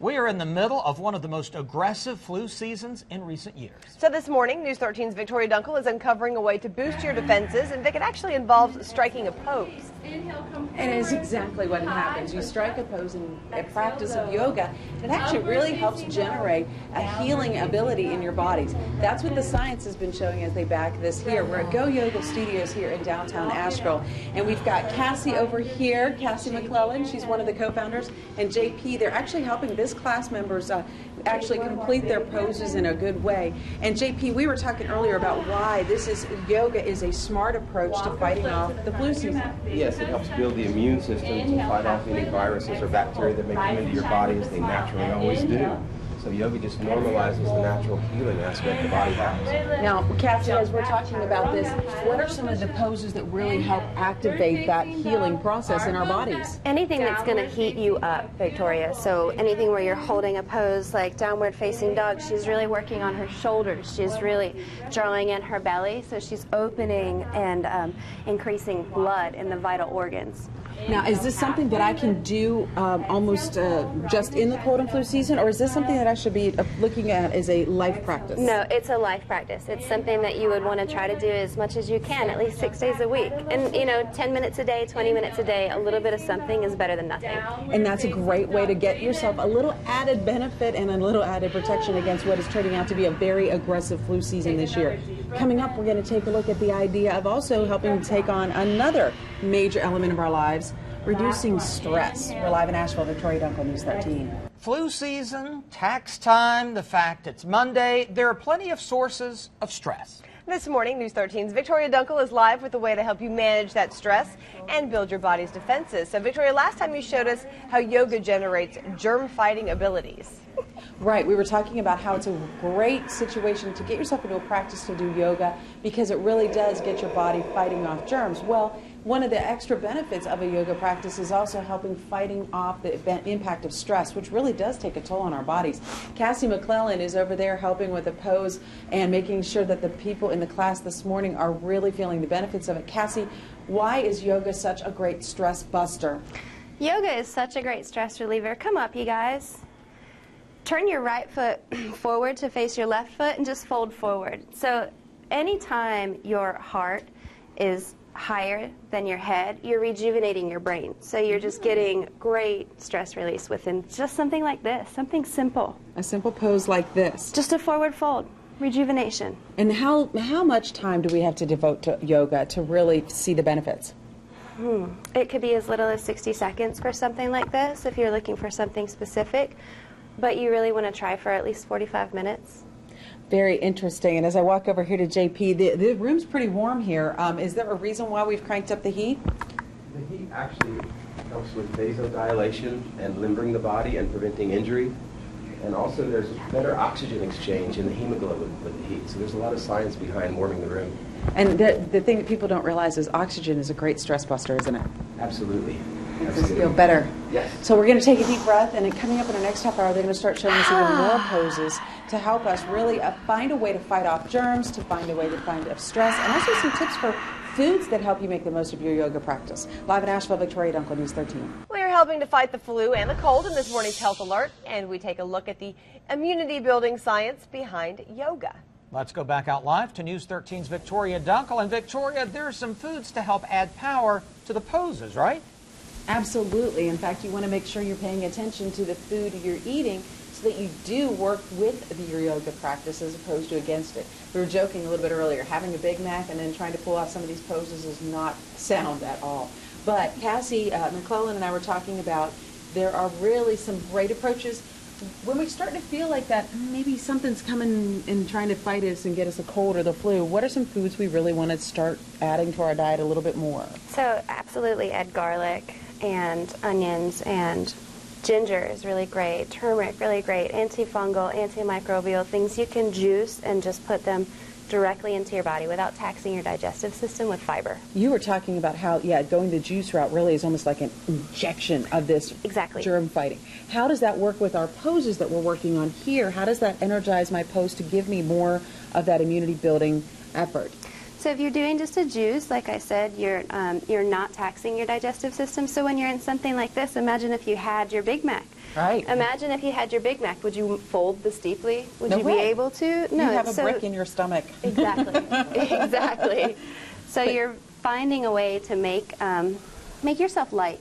We are in the middle of one of the most aggressive flu seasons in recent years. So this morning, News 13's Victoria Dunkel is uncovering a way to boost your defenses, and Vic, it actually involves striking a pose. And it is exactly what happens. You strike a pose in a practice of yoga. It actually really helps generate a healing ability in your bodies. That's what the science has been showing as they back this here. We're at Go Yoga Studios here in downtown Asheville. And we've got Cassie over here, Cassie McClellan. She's one of the co-founders. And JP, they're actually helping this class members actually complete their poses in a good way. And JP, we were talking earlier about why yoga is a smart approach to fighting off the flu season. Yes, it helps build the immune system to fight off any viruses or bacteria that may come into your body, as they naturally always do. So yoga just normalizes the natural healing aspect the body has. Now, Cassie, as we're talking about this, what are some of the poses that really help activate that healing process in our bodies? Anything that's going to heat you up, Victoria. So anything where you're holding a pose like downward facing dog, she's really working on her shoulders. She's really drawing in her belly, so she's opening and increasing blood in the vital organs. Now, is this something that I can do almost just in the cold and flu season, or is this something that I should be looking at as a life practice? No, it's a life practice. It's something that you would want to try to do as much as you can, at least 6 days a week. And, 10 minutes a day, 20 minutes a day, a little bit of something is better than nothing. And that's a great way to get yourself a little added benefit and a little added protection against what is turning out to be a very aggressive flu season this year. Coming up, we're going to take a look at the idea of also helping to take on another major element of our lives, reducing stress. We're live in Asheville, Victoria Dunkel, News 13. Flu season, tax time, the fact it's Monday, there are plenty of sources of stress. This morning, News 13's Victoria Dunkel is live with a way to help you manage that stress and build your body's defenses. So, Victoria, last time you showed us how yoga generates germ-fighting abilities. Right, we were talking about how it's a great situation to get yourself into a practice to do yoga because it really does get your body fighting off germs. Well, one of the extra benefits of a yoga practice is also helping fighting off the impact of stress, which really does take a toll on our bodies. Cassie McClellan is over there helping with the pose and making sure that the people in the class this morning are really feeling the benefits of it. Cassie, why is yoga such a great stress buster? Yoga is such a great stress reliever. Come up, you guys. Turn your right foot forward to face your left foot and just fold forward. So anytime your heart is higher than your head, you're rejuvenating your brain. So you're just getting great stress release within just something like this, something simple. A simple pose like this. Just a forward fold, rejuvenation. And how much time do we have to devote to yoga to really see the benefits? It could be as little as 60 seconds for something like this if you're looking for something specific, but you really want to try for at least 45 minutes. Very interesting. And as I walk over here to JP, the room's pretty warm here. Is there a reason why we've cranked up the heat? The heat actually helps with vasodilation and limbering the body and preventing injury. And also there's better oxygen exchange in the hemoglobin with the heat. So there's a lot of science behind warming the room. And the thing that people don't realize is oxygen is a great stress buster, isn't it? Absolutely. Makes us feel better. Yes. So we're going to take a deep breath, and then coming up in our next half hour, they're going to start showing us even more poses to help us really find a way to fight off germs, to find a way to find off stress, and also some tips for foods that help you make the most of your yoga practice. Live in Asheville, Victoria Dunkel, News 13. We are helping to fight the flu and the cold in this morning's Health Alert, and we take a look at the immunity-building science behind yoga. Let's go back out live to News 13's Victoria Dunkel. And Victoria, there are some foods to help add power to the poses, right? Absolutely. In fact, you want to make sure you're paying attention to the food you're eating so that you do work with your yoga practice as opposed to against it. We were joking a little bit earlier, having a Big Mac and then trying to pull off some of these poses is not sound at all. But Cassie McClellan and I were talking about there are really some great approaches. When we start to feel like that maybe something's coming and trying to fight us and get us a cold or the flu, what are some foods we really want to start adding to our diet a little bit more? So absolutely add garlic and onions, and ginger is really great, turmeric really great, antifungal, antimicrobial, things you can juice and just put them directly into your body without taxing your digestive system with fiber. You were talking about how, going the juice route really is almost like an injection of this germ fighting. How does that work with our poses that we're working on here? How does that energize my pose to give me more of that immunity building effort? So if you're doing just a juice, like I said, you're not taxing your digestive system. So when you're in something like this, imagine if you had your Big Mac. Right. Imagine if you had your Big Mac. Would you fold this deeply? Would No you way. be able to? No. You have a so, brick in your stomach. Exactly. Exactly. So you're finding a way to make yourself light.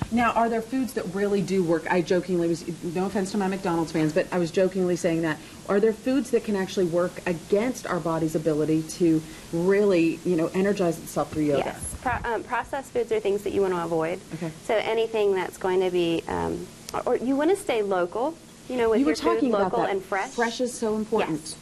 Now, are there foods that really do work? I jokingly was, no offense to my McDonald's fans, but I was jokingly saying that. Are there foods that can actually work against our body's ability to really, energize itself through yoga? Yes. Processed foods are things that you want to avoid. Okay. So anything that's going to be, or you want to stay local, with You were your food, talking about local that. and fresh. Fresh is so important. Yes.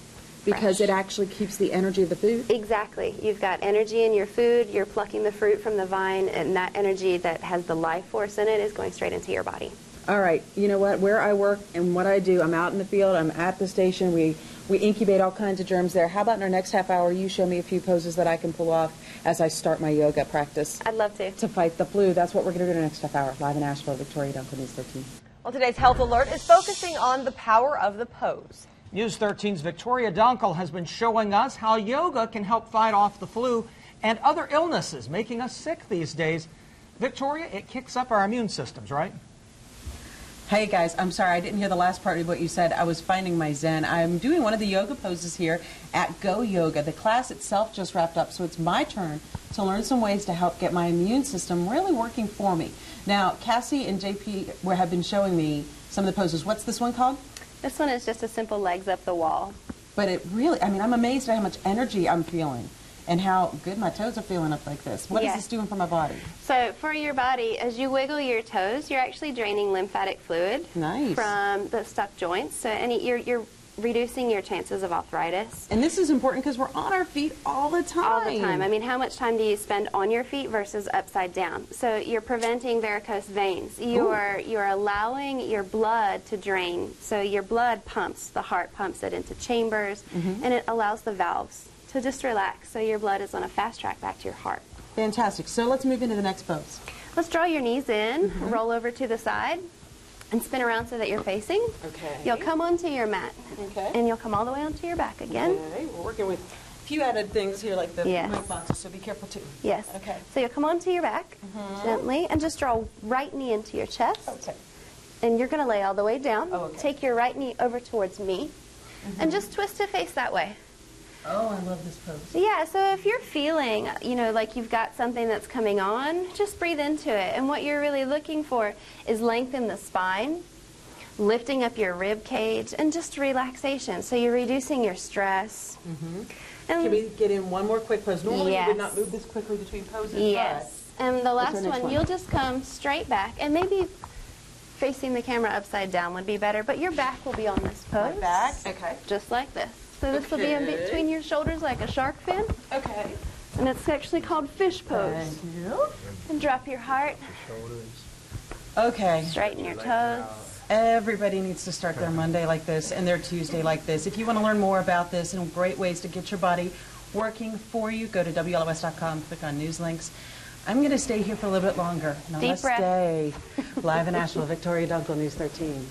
Because Fresh. it actually keeps the energy of the food. Exactly. You've got energy in your food, you're plucking the fruit from the vine, and that energy that has the life force in it is going straight into your body. All right, you know what? Where I work and what I do, I'm out in the field, I'm at the station, we incubate all kinds of germs there. How about in our next half hour, you show me a few poses that I can pull off as I start my yoga practice I'd love to. to fight the flu. That's what we're going to do in the next half hour. Live in Asheville, Victoria Duncan, News 13. Well, today's Health Alert is focusing on the power of the pose. News 13's Victoria Dunkel has been showing us how yoga can help fight off the flu and other illnesses making us sick these days. Victoria, it kicks up our immune systems, right? Hey guys, I'm sorry, I didn't hear the last part of what you said. I was finding my zen. I'm doing one of the yoga poses here at Go Yoga. The class itself just wrapped up, so it's my turn to learn some ways to help get my immune system really working for me. Now, Cassie and JP have been showing me some of the poses. What's this one called? This one is just a simple legs up the wall. But it really, I'm amazed at how much energy I'm feeling and how good my toes are feeling up like this. What is Yes. this doing for my body? So for your body, as you wiggle your toes, you're actually draining lymphatic fluid Nice. from the stuck joints. So you're reducing your chances of arthritis. And this is important because we're on our feet all the time. All the time. I mean, how much time do you spend on your feet versus upside down? So you're preventing varicose veins. You're allowing your blood to drain. So your blood pumps, the heart pumps it into chambers, and it allows the valves to just relax. So your blood is on a fast track back to your heart. Fantastic. So let's move into the next pose. Let's draw your knees in, roll over to the side, and spin around so that you're facing. Okay. You'll come onto your mat, Okay. and you'll come all the way onto your back again. Okay, we're working with a few added things here like the Yes. milk boxes, so be careful too. Yes. Okay. So you'll come onto your back gently, and just draw right knee into your chest. Okay. And you're going to lay all the way down. Oh, okay. Take your right knee over towards me, and just twist to face that way. Oh, I love this pose. Yeah, so if you're feeling, like you've got something that's coming on, just breathe into it. And what you're really looking for is lengthen the spine, lifting up your rib cage, and just relaxation. So you're reducing your stress. And Can we get in one more quick pose? Normally you would Yes. not move this quickly between poses. yes. And the What's last our next one, one? you'll just come straight back, and maybe facing the camera upside down would be better, but your back will be on this pose. Right back. Okay. Just like this. So this will be in Okay. between your shoulders like a shark fin, Okay. and it's actually called fish pose. Thank you. And drop your heart, Okay. straighten your toes. Everybody needs to start their Monday like this and their Tuesday like this. If you want to learn more about this and great ways to get your body working for you, go to WLOS.com, click on news links. I'm going to stay here for a little bit longer. Deep breath. Namaste. Live in Asheville, Victoria Dunkel, News 13.